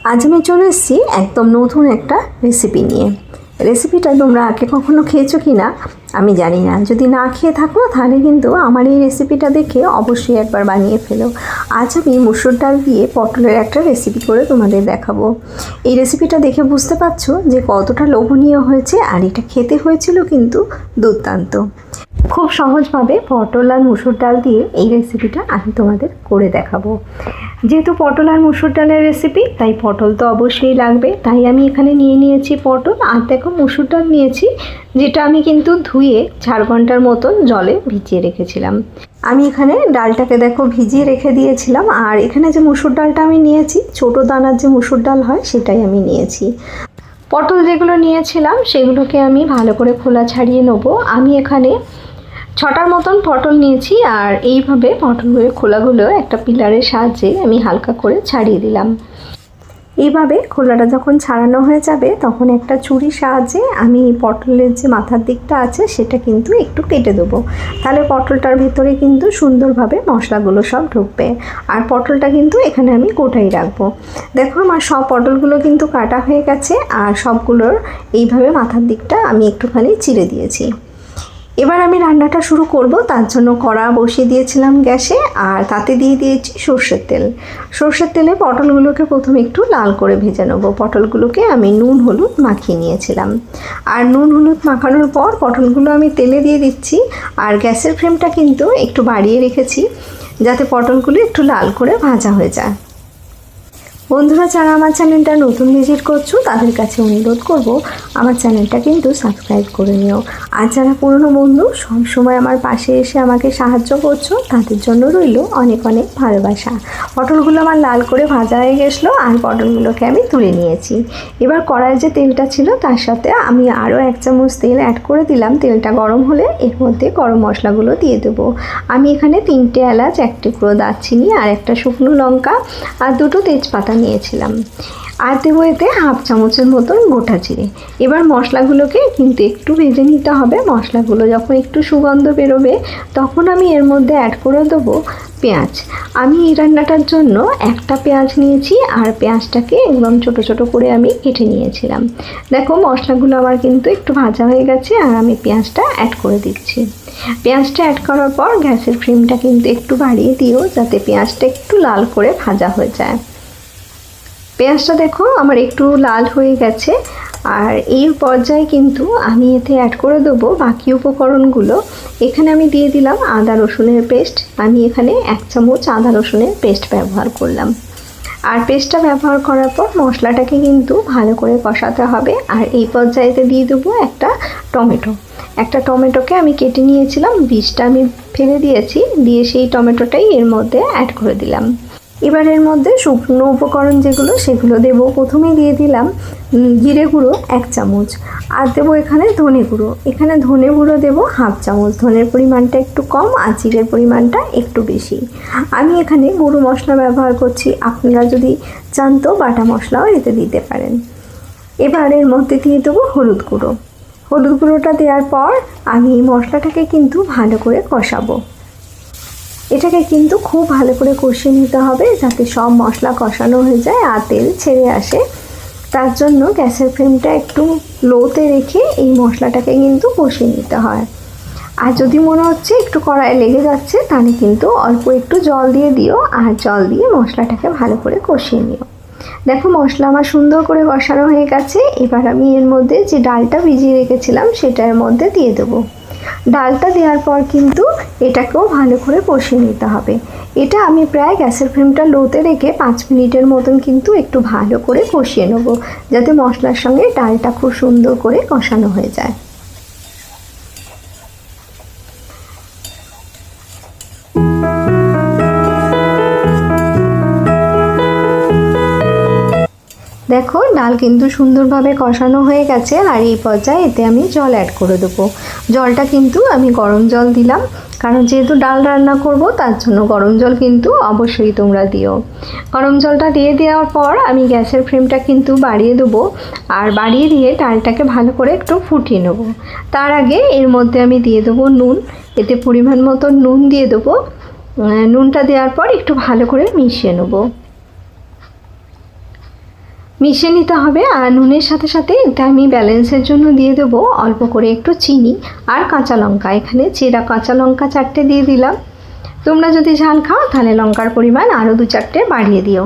আজ আমি চলে এসেছি একদম নতুন একটা রেসিপি নিয়ে। রেসিপিটা তোমরা আগে কখনো খেয়েছো কি না আমি জানি না। যদি না খেয়ে থাকো তাহলে কিন্তু আমার এই রেসিপিটা দেখে অবশ্যই একবার বানিয়ে ফেলো। আজ আমি মুসুর ডাল দিয়ে পটলের একটা রেসিপি করে তোমাদের দেখাবো। এই রেসিপিটা দেখে বুঝতে পারছো যে কতটা লোভনীয় হয়েছে, আর এটা খেতে হয়েছিল কিন্তু দুর্দান্ত। খুব সহজভাবে পটল আর মুসুর ডাল দিয়ে এই রেসিপিটা আমি তোমাদের করে দেখাবো। যেহেতু পটল আর মুসুর ডালের রেসিপি, তাই পটল তো অবশ্যই লাগবে। তাই আমি এখানে নিয়েছি পটল, আর দেখো মুসুর ডাল নিয়েছি, যেটা আমি কিন্তু ধুয়ে 4 ঘন্টার মতন জলে ভিজিয়ে রেখেছিলাম। আমি এখানে ডালটাকে দেখো ভিজিয়ে রেখে দিয়েছিলাম। আর এখানে যে মুসুর ডালটা আমি নিয়েছি, ছোটো দানার যে মুসুর ডাল হয় সেটাই আমি নিয়েছি। পটল যেগুলো নিয়েছিলাম সেগুলোকে আমি ভালো করে খোলা ছাড়িয়ে নেবো। আমি এখানে 6টার মতন পটল নিয়েছি, আর এইভাবে পটলগুলো খোলাগুলো একটা পিলারের সাহায্যে আমি হালকা করে ছাড়িয়ে দিলাম। এইভাবে খোলাটা যখন ছাড়ানো হয়ে যাবে তখন একটা ছুরির সাহায্যে আমি পটলের যে মাথার দিকটা আছে সেটা কিন্তু একটু কেটে দেবো। তাহলে পটলটার ভেতরে কিন্তু সুন্দরভাবে মশলাগুলো সব ঢুকবে। আর পটলটা কিন্তু এখানে আমি কোটাই রাখবো। দেখো আমার সব পটলগুলো কিন্তু কাটা হয়ে গেছে, আর সবগুলোর এইভাবে মাথার দিকটা আমি একটুখানি চিড়ে দিয়েছি। এবার আমি রান্নাটা শুরু করব। তার জন্য কড়া বসিয়ে দিয়েছিলাম গ্যাসে, আর তাতে দিয়ে দিয়েছি সর্ষের তেল। সর্ষের তেলে পটলগুলোকে প্রথমে একটু লাল করে ভেজে নেব। পটলগুলোকে আমি নুন হলুদ মাখিয়ে নিয়েছিলাম। আর নুন হলুদ মাখানোর পর পটলগুলো আমি তেলে দিয়ে দিচ্ছি। আর গ্যাসের ফ্লেমটা কিন্তু একটু বাড়িয়ে রেখেছি, যাতে পটলগুলো একটু লাল করে ভাজা হয়ে যায়। বন্ধুরা, যারা আমার চ্যানেলটা নতুন ভিজিট করছো তাদের কাছে অনুরোধ করব আমার চ্যানেলটা কিন্তু সাবস্ক্রাইব করে নিও। আর যারা পুরনো বন্ধু সব সময় আমার পাশে এসে আমাকে সাহায্য করছো তাদের জন্য রইল অনেক অনেক ভালোবাসা। পটলগুলো আমার লাল করে ভাজা হয়ে গেছিলো, আর পটলগুলোকে আমি তুলে নিয়েছি। এবার কড়াইয়ে যে তেলটা ছিল তার সাথে আমি আরও 1 চামচ তেল অ্যাড করে দিলাম। তেলটা গরম হলে এর মধ্যে গরম মশলাগুলো দিয়ে দেবো। আমি এখানে 3টে এলাচ, 1 টুকরো দারচিনি, আর একটা শুকনো লঙ্কা, আর 2টো তেজপাতা নিয়েছিলাম। আর দেবো এতে 1/2 চামচের মতন গোটা জিরে। এবার মশলাগুলোকে কিন্তু একটু ভেজে নিতে হবে। মশলাগুলো যখন একটু সুগন্ধ বেরোবে তখন আমি এর মধ্যে অ্যাড করে দেবো পেঁয়াজ। আমি এই রান্নাটার জন্য একটা পেঁয়াজ নিয়েছি, আর পেঁয়াজটাকে একদম ছোটো ছোটো করে আমি কেটে নিয়েছিলাম। দেখো মশলাগুলো আমার কিন্তু একটু ভাজা হয়ে গেছে, আর আমি পেঁয়াজটা অ্যাড করে দিচ্ছি। পেঁয়াজটা অ্যাড করার পর গ্যাসের ফ্লেমটা কিন্তু একটু বাড়িয়ে দিও, যাতে পেঁয়াজটা একটু লাল করে ভাজা হয়ে যায়। পেঁয়াজটা দেখো আমার একটু লাল হয়ে গেছে, আর এই পর্যায়ে কিন্তু আমি এতে অ্যাড করে দেবো বাকি উপকরণগুলো। এখানে আমি দিয়ে দিলাম আদা রসুনের পেস্ট। আমি এখানে 1 চামচ আদা রসুনের পেস্ট ব্যবহার করলাম। আর পেস্টটা ব্যবহার করার পর মশলাটাকে কিন্তু ভালো করে কষাতে হবে। আর এই পর্যায়েতে দিয়ে দেবো একটা টমেটো। একটা টমেটোকে আমি কেটে নিয়েছিলাম, বীজটা আমি ফেলে দিয়েছি, দিয়ে সেই টমেটোটাই এর মধ্যে অ্যাড করে দিলাম। এবার এর মধ্যে শুকনো উপকরণ যেগুলো সেগুলো দেবো। প্রথমেই দিয়ে দিলাম জিরে গুঁড়ো 1 চামচ, আর দেবো এখানে ধনে গুঁড়ো। এখানে ধনে গুঁড়ো দেবো 1/2 চামচ। ধনের পরিমাণটা একটু কম, আর জিরের পরিমাণটা একটু বেশি। আমি এখানে গুঁড়ো মশলা ব্যবহার করছি, আপনারা যদি চান তো বাটা মশলাও এতে দিতে পারেন। এবার এর মধ্যে দিয়ে দেবো হলুদ গুঁড়ো। হলুদ গুঁড়োটা দেওয়ার পর আমি মশলাটাকে কিন্তু ভালো করে কষাবো। এটাকে কিন্তু খুব ভালো করে কষিয়ে নিতে হবে, যাতে সব মশলা কষানো হয়ে যায় আর তেল ছেড়ে আসে। তার জন্য গ্যাসের ফ্লেমটা একটু লোতে রেখে এই মশলাটাকে কিন্তু কষিয়ে নিতে হয়। আর যদি মনে হচ্ছে একটু কড়াইয়ে লেগে যাচ্ছে তাহলে কিন্তু অল্প একটু জল দিয়ে দিও, আর জল দিয়ে মশলাটাকে ভালো করে কষিয়ে নিও। দেখো মশলা আমার সুন্দর করে কষানো হয়ে গেছে। এবার আমি এর মধ্যে যে ডালটা ভিজিয়ে রেখেছিলাম সেটার মধ্যে দিয়ে দেবো। ডালটা দেওয়ার পর কিন্তু এটাকেও ভালো করে কষিয়ে নিতে হবে। এটা আমি প্রায় গ্যাসের ফ্লেমটা লোতে রেখে 5 মিনিটের মতন কিন্তু একটু ভালো করে কষিয়ে নেব, যাতে মশলার সঙ্গে ডালটা খুব সুন্দর করে কষানো হয়ে যায়। দেখো ডাল কিন্তু সুন্দরভাবে কষানো হয়ে গেছে, আর এই পর্যায়ে এতে আমি জল অ্যাড করে দেবো। জলটা কিন্তু আমি গরম জল দিলাম, কারণ যেহেতু ডাল রান্না করব তার জন্য গরম জল কিন্তু অবশ্যই তোমরা দিও। গরম জলটা দিয়ে দেওয়ার পর আমি গ্যাসের ফ্লেমটা কিন্তু বাড়িয়ে দেবো, আর বাড়িয়ে দিয়ে ডালটাকে ভালো করে একটু ফুটিয়ে নেব। তার আগে এর মধ্যে আমি দিয়ে দেবো নুন। এতে পরিমাণ মতো নুন দিয়ে দেবো। নুনটা দেওয়ার পর একটু ভালো করে মিশিয়ে নেব। মিশিয়ে নিতে হবে। আর নুনের সাথে সাথে এটা আমি ব্যালেন্সের জন্য দিয়ে দেবো অল্প করে একটু চিনি আর কাঁচা লঙ্কা। এখানে চেরা কাঁচা লঙ্কা 4টে দিয়ে দিলাম। তোমরা যদি ঝাল খাও তাহলে লঙ্কার পরিমাণ আরও 2-4টে বাড়িয়ে দিও।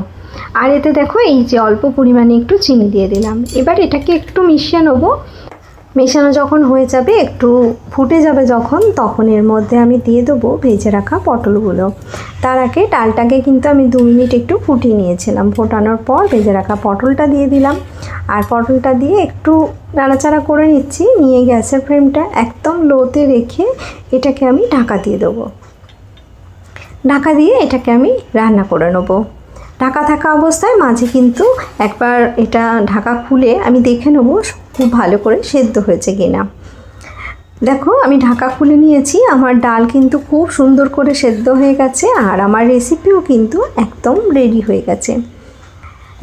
আর এতে দেখো এই যে অল্প পরিমাণে একটু চিনি দিয়ে দিলাম। এবার এটাকে একটু মিশিয়ে নেবো। মেশানো যখন হয়ে যাবে, একটু ফুটে যাবে যখন, তখন এর মধ্যে আমি দিয়ে দেবো ভেজে রাখা পটলগুলো। তার আগে ডালটাকে কিন্তু আমি 2 মিনিট একটু ফুটিয়ে নিয়েছিলাম। ফোটানোর পর ভেজে রাখা পটলটা দিয়ে দিলাম। আর পটলটা দিয়ে একটু নাড়াচাড়া করে নিচ্ছি। নিয়ে গ্যাসের ফ্লেমটা একদম লোতে রেখে এটাকে আমি ঢাকা দিয়ে দেবো। ঢাকা দিয়ে এটাকে আমি রান্না করে নেবো। ঢাকা থাকা অবস্থায় মাঝে কিন্তু একবার এটা ঢাকা খুলে আমি দেখে নেবো খুব ভালো করে সেদ্ধ হয়েছে কিনা। দেখো আমি ঢাকা খুলে নিয়েছি। আমার ডাল কিন্তু খুব সুন্দর করে সেদ্ধ হয়ে গেছে। আর আমার রেসিপিও কিন্তু একদম রেডি হয়ে গেছে।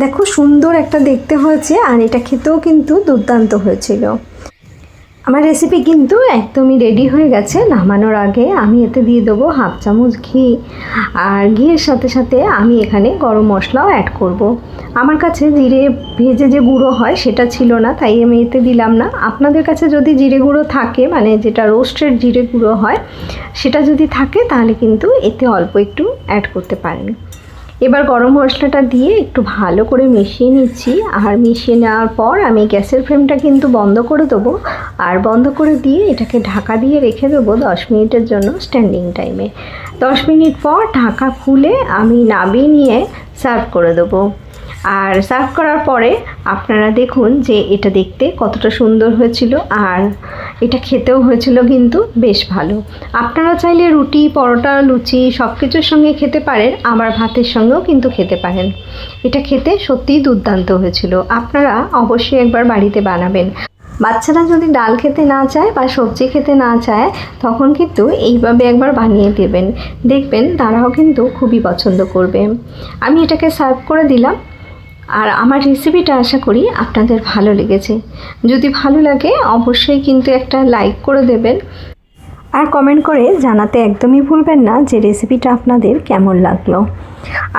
দেখো সুন্দর একটা দেখতে হয়েছে। আর এটা খেতেও কিন্তু দুর্দান্ত হয়েছিল। আমার রেসিপি কিন্তু একদমই রেডি হয়ে গেছে। নামানোর আগে আমি এতে দিয়ে দেবো 1/2 চামচ ঘি। আর ঘিয়ের সাথে সাথে আমি এখানে গরম মশলাও অ্যাড করব। আমার কাছে জিরে ভেজে যে গুঁড়ো হয় সেটা ছিল না, তাই আমি এতে দিলাম না। আপনাদের কাছে যদি জিরে গুঁড়ো থাকে, মানে যেটা রোস্টেড জিরে গুঁড়ো হয়, সেটা যদি থাকে তাহলে কিন্তু এতে অল্প একটু অ্যাড করতে পারেন। এবার গরম মশলাটা দিয়ে একটু ভালো করে মিশিয়ে নিচ্ছি। আর মিশিয়ে নেওয়ার পর আমি গ্যাসের ফ্লেমটা কিন্তু বন্ধ করে দেবো। আর বন্ধ করে দিয়ে এটাকে ঢাকা দিয়ে রেখে দেবো 10 মিনিটের জন্য স্ট্যান্ডিং টাইমে। 10 মিনিট পর ঢাকা খুলে আমি নামিয়ে নিয়ে সার্ভ করে দেবো। আর সার্ভ করার পরে আপনারা দেখুন যে এটা দেখতে কতটা সুন্দর হয়েছিল। আর এটা খেতেও হয়েছিল কিন্তু বেশ ভালো। আপনারা চাইলে রুটি, পরোটা, লুচি সব কিছুর সঙ্গে খেতে পারেন। আবার ভাতের সঙ্গেও কিন্তু খেতে পারেন। এটা খেতে সত্যিই দুর্দান্ত হয়েছিল। আপনারা অবশ্যই একবার বাড়িতে বানাবেন। বাচ্চারা যদি ডাল খেতে না চায় বা সবজি খেতে না চায়, তখন কিন্তু এইভাবে একবার বানিয়ে দেবেন, দেখবেন তারাও কিন্তু খুবই পছন্দ করবে। আমি এটাকে সার্ভ করে দিলাম। আর আমার রেসিপিটা আশা করি আপনাদের ভালো লেগেছে। যদি ভালো লাগে অবশ্যই কিন্তু একটা লাইক করে দেবেন। আর কমেন্ট করে জানাতে একদমই ভুলবেন না যে রেসিপিটা আপনাদের কেমন লাগলো।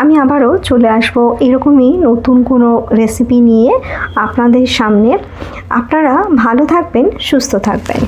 আমি আবারও চলে আসব এরকমই নতুন কোনো রেসিপি নিয়ে আপনাদের সামনে। আপনারা ভালো থাকবেন, সুস্থ থাকবেন।